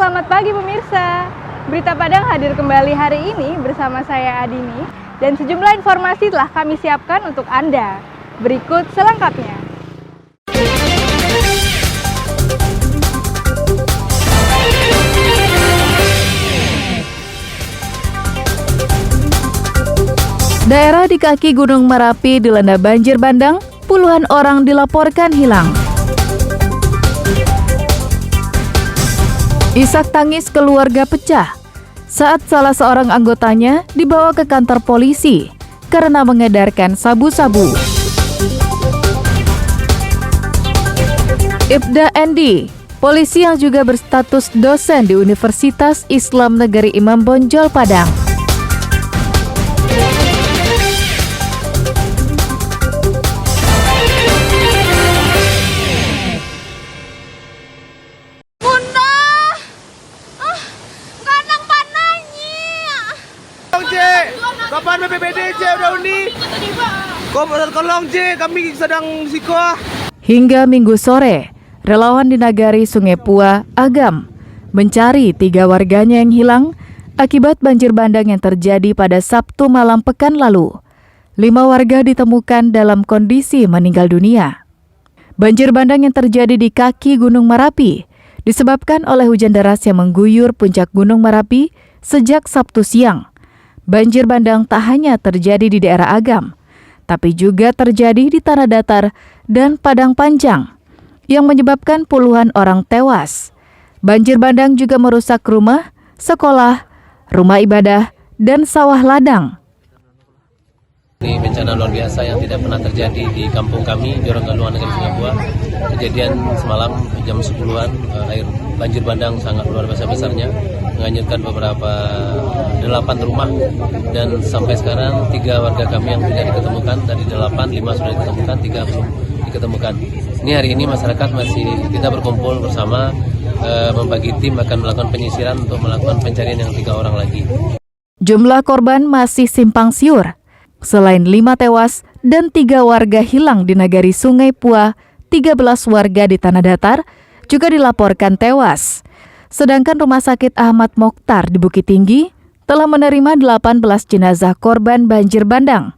Selamat pagi pemirsa. Berita Padang hadir kembali hari ini bersama saya Adini dan sejumlah informasi telah kami siapkan untuk Anda. Berikut selengkapnya. Daerah di kaki Gunung Merapi dilanda banjir bandang, puluhan orang dilaporkan hilang. Isak tangis keluarga pecah saat salah seorang anggotanya dibawa ke kantor polisi karena mengedarkan sabu-sabu. Ibda Endi, polisi yang juga berstatus dosen di Universitas Islam Negeri Imam Bonjol Padang. Kapan BPBD udah undi? Tolong kami sedang sikoah. Hingga Minggu sore, relawan di Nagari Sungai Pua, Agam, mencari 3 warganya yang hilang akibat banjir bandang yang terjadi pada Sabtu malam pekan lalu. 5 warga ditemukan dalam kondisi meninggal dunia. Banjir bandang yang terjadi di kaki Gunung Merapi disebabkan oleh hujan deras yang mengguyur puncak Gunung Merapi sejak Sabtu siang. Banjir bandang tak hanya terjadi di daerah Agam, tapi juga terjadi di Tanah Datar dan Padang Panjang, yang menyebabkan puluhan orang tewas. Banjir bandang juga merusak rumah, sekolah, rumah ibadah, dan sawah ladang. Ini bencana luar biasa yang tidak pernah terjadi di kampung kami di Ronggaluan Negeri Sungai Pua. Kejadian semalam jam 10-an, air banjir bandang sangat luar biasa besarnya, menghanyutkan beberapa 8 rumah, dan sampai sekarang 3 warga kami yang tidak diketemukan. Dari 8, 5 sudah diketemukan, 3 belum diketemukan. Ini hari ini masyarakat masih kita berkumpul bersama, membagi tim akan melakukan penyisiran untuk melakukan pencarian yang 3 orang lagi. Jumlah korban masih simpang siur. Selain 5 tewas dan 3 warga hilang di Nagari Sungai Pua, 13 warga di Tanah Datar juga dilaporkan tewas. Sedangkan Rumah Sakit Ahmad Mokhtar di Bukit Tinggi telah menerima 18 jenazah korban banjir bandang.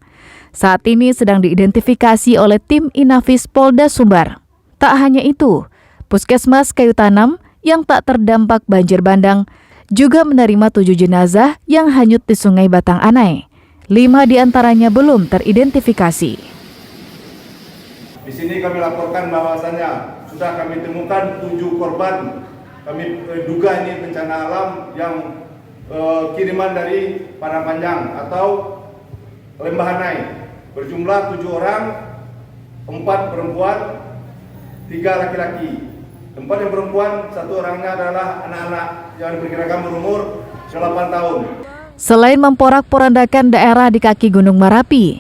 Saat ini sedang diidentifikasi oleh tim Inafis Polda Sumbar. Tak hanya itu, Puskesmas Kayu Tanam yang tak terdampak banjir bandang juga menerima 7 jenazah yang hanyut di Sungai Batang Anai. 5 diantaranya belum teridentifikasi. Di sini kami laporkan bahwasannya sudah kami temukan 7 korban. Kami duga ini bencana alam yang kiriman dari Padang Panjang atau Lembah Anai. Berjumlah 7 orang, 4 perempuan, 3 laki-laki. 4 yang perempuan, 1 orangnya adalah anak-anak yang diperkirakan berumur 8 tahun. Selain memporak-porandakan daerah di kaki Gunung Merapi,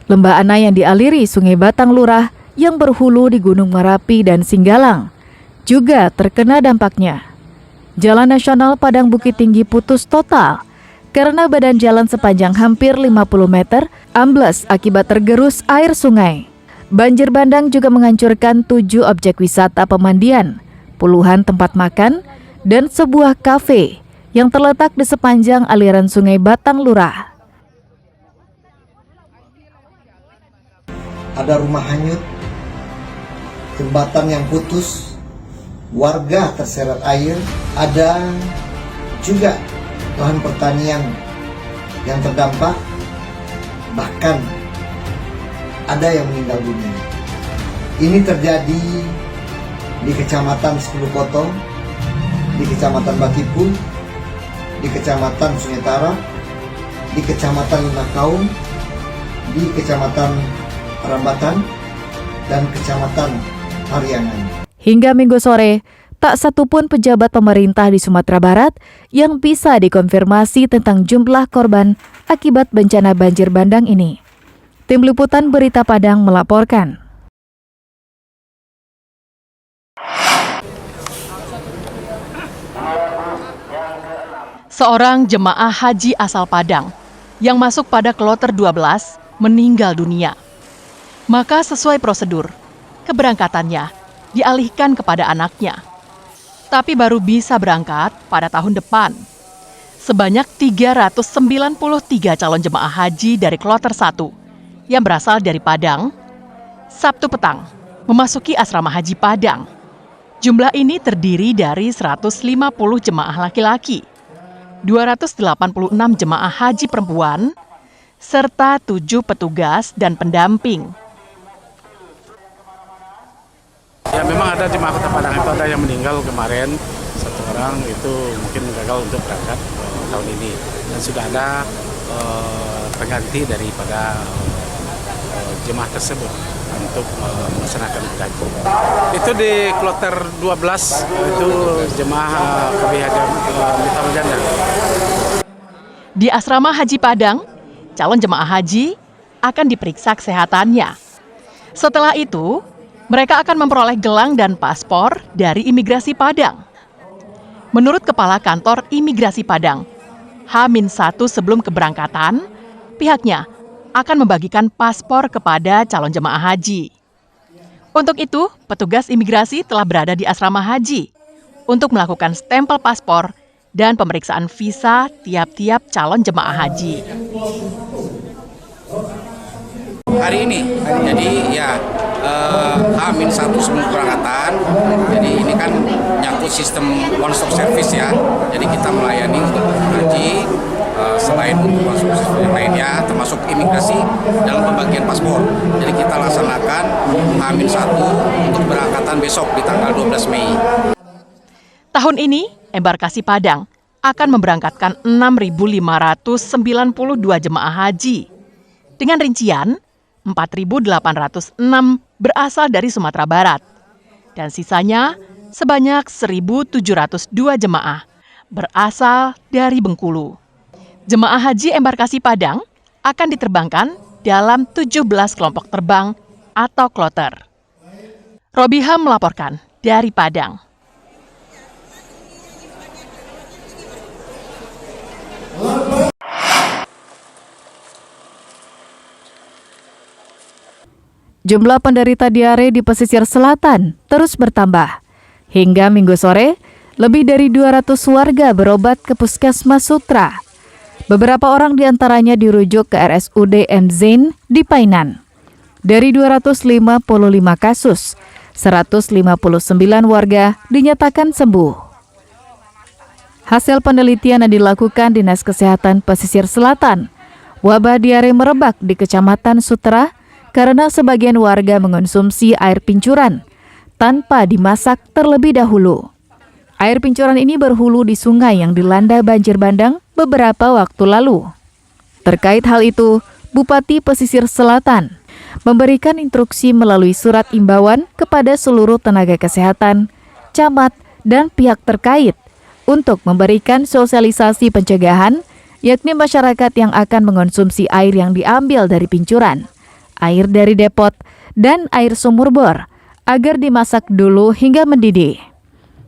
Lembah Anai yang dialiri Sungai Batang Lurah yang berhulu di Gunung Merapi dan Singgalang juga terkena dampaknya. Jalan nasional Padang Bukit Tinggi putus total karena badan jalan sepanjang hampir 50 meter ambles akibat tergerus air sungai. Banjir bandang juga menghancurkan 7 objek wisata pemandian, puluhan tempat makan, dan sebuah kafe yang terletak di sepanjang aliran Sungai Batang Lurah. Ada rumah hanyut, jembatan yang putus, warga terseret air, ada juga lahan pertanian yang terdampak, bahkan ada yang meninggal dunia. Ini terjadi di Kecamatan Sepulukoto, di Kecamatan Batipu, di Kecamatan Sungai Tara, di Kecamatan Limakaung, di Kecamatan Rambatan, dan Kecamatan Pariangan. Hingga Minggu sore, tak satupun pejabat pemerintah di Sumatera Barat yang bisa dikonfirmasi tentang jumlah korban akibat bencana banjir bandang ini. Tim Liputan Berita Padang melaporkan. Seorang jemaah haji asal Padang yang masuk pada kloter 12 meninggal dunia. Maka sesuai prosedur, keberangkatannya dialihkan kepada anaknya. tapi baru bisa berangkat pada tahun depan. Sebanyak 393 calon jemaah haji dari kloter 1 yang berasal dari Padang, Sabtu petang memasuki asrama haji Padang. Jumlah ini terdiri dari 150 jemaah laki-laki, 286 jemaah haji perempuan, serta 7 petugas dan pendamping. Ya memang ada jemaah Kota Padang itu ada yang meninggal kemarin, 1 orang itu mungkin gagal untuk berangkat tahun ini, dan sudah ada pengganti daripada jemaah tersebut untuk melaksanakan haji. Itu di kloter 12 itu jemaah KBH Mitra Janda. Di asrama haji Padang, calon jemaah haji akan diperiksa kesehatannya. Setelah itu, mereka akan memperoleh gelang dan paspor dari Imigrasi Padang. Menurut Kepala Kantor Imigrasi Padang, H-1 sebelum keberangkatan, pihaknya akan membagikan paspor kepada calon jemaah haji. Untuk itu, petugas imigrasi telah berada di asrama haji untuk melakukan stempel paspor dan pemeriksaan visa tiap-tiap calon jemaah haji. Hari ini, jadi ya H-1 sebelum keberangkatan, jadi ini kan nyangkut sistem one stop service ya, jadi kita melayani untuk haji selain untuk one stop service yang lainnya, termasuk imigrasi dalam pembagian paspor. Jadi kita laksanakan H-1 untuk keberangkatan besok di tanggal 12 Mei. Tahun ini, embarkasi Padang akan memberangkatkan 6.592 jemaah haji, dengan rincian 4.806 berasal dari Sumatera Barat, dan sisanya sebanyak 1.702 jemaah berasal dari Bengkulu. Jemaah haji embarkasi Padang akan diterbangkan dalam 17 kelompok terbang atau kloter. Robiha melaporkan dari Padang. Jumlah penderita diare di pesisir selatan terus bertambah. Hingga Minggu sore, lebih dari 200 warga berobat ke Puskesmas Sutra. Beberapa orang diantaranya dirujuk ke RSUD M. Zain di Painan. Dari 255 kasus, 159 warga dinyatakan sembuh. Hasil penelitian yang dilakukan Dinas Kesehatan Pesisir Selatan, wabah diare merebak di Kecamatan Sutra karena sebagian warga mengonsumsi air pincuran tanpa dimasak terlebih dahulu. Air pincuran ini berhulu di sungai yang dilanda banjir bandang beberapa waktu lalu. Terkait hal itu, Bupati Pesisir Selatan memberikan instruksi melalui surat imbauan kepada seluruh tenaga kesehatan, camat, dan pihak terkait untuk memberikan sosialisasi pencegahan, yakni masyarakat yang akan mengonsumsi air yang diambil dari pincuran, air dari depot, dan air sumur bor, agar dimasak dulu hingga mendidih.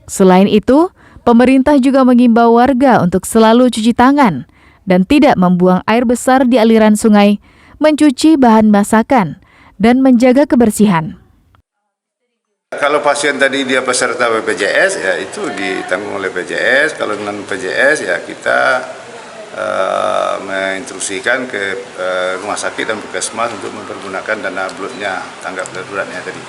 Selain itu, pemerintah juga mengimbau warga untuk selalu cuci tangan dan tidak membuang air besar di aliran sungai, mencuci bahan masakan, dan menjaga kebersihan. Kalau pasien tadi dia peserta BPJS, ya itu ditanggung oleh BPJS. Kalau non BPJS, ya kita menginstruksikan ke rumah sakit dan puskesmas untuk mempergunakan dana blutnya, tanggap daruratnya tadi.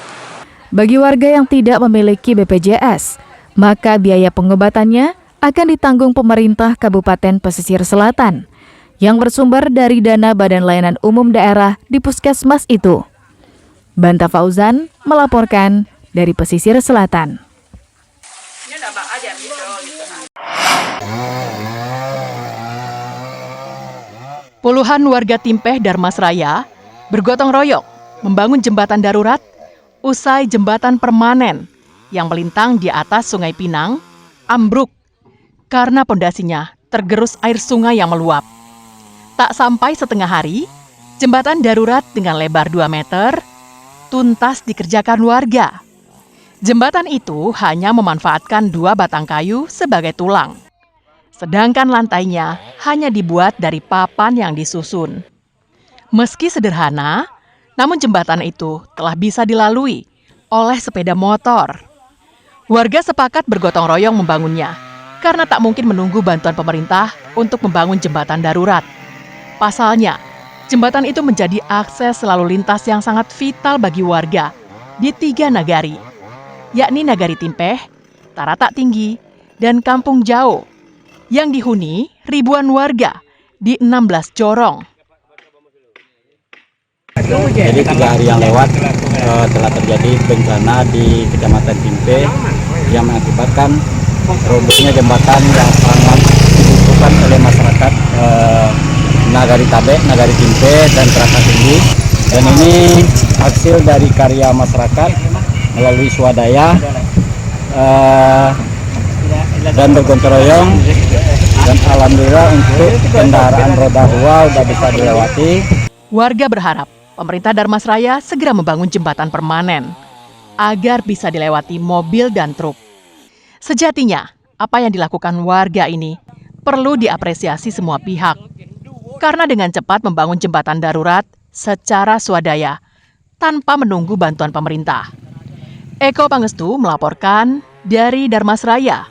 Bagi warga yang tidak memiliki BPJS, maka biaya pengobatannya akan ditanggung pemerintah Kabupaten Pesisir Selatan yang bersumber dari dana Badan Layanan Umum Daerah di puskesmas itu. Banta Fauzan melaporkan dari Pesisir Selatan. Puluhan warga Timpeh Darmasraya bergotong royong membangun jembatan darurat usai jembatan permanen yang melintang di atas Sungai Pinang ambruk karena pondasinya tergerus air sungai yang meluap. Tak sampai setengah hari, jembatan darurat dengan lebar 2 meter tuntas dikerjakan warga. Jembatan itu hanya memanfaatkan 2 batang kayu sebagai tulang. Sedangkan lantainya hanya dibuat dari papan yang disusun. Meski sederhana, namun jembatan itu telah bisa dilalui oleh sepeda motor. Warga sepakat bergotong royong membangunnya karena tak mungkin menunggu bantuan pemerintah untuk membangun jembatan darurat. Pasalnya, jembatan itu menjadi akses lalu lintas yang sangat vital bagi warga di 3 nagari, yakni Nagari Timpeh, Taratak Tinggi, dan Kampung Jauh, yang dihuni ribuan warga di 16 jorong. Jadi 3 hari yang lewat telah terjadi bencana di Kecamatan Timpeh yang mengakibatkan robohnya jembatan yang sangat dibutuhkan oleh masyarakat Nagari Tabek, Nagari Timpeh, dan Taratak Tinggi. Dan ini hasil dari karya masyarakat melalui swadaya dan bergotong royong, dan alhamdulillah untuk kendaraan roda 2 sudah bisa dilewati. Warga berharap pemerintah Dharmasraya segera membangun jembatan permanen agar bisa dilewati mobil dan truk. Sejatinya, apa yang dilakukan warga ini perlu diapresiasi semua pihak. Karena dengan cepat membangun jembatan darurat secara swadaya tanpa menunggu bantuan pemerintah. Eko Pangestu melaporkan dari Dharmasraya.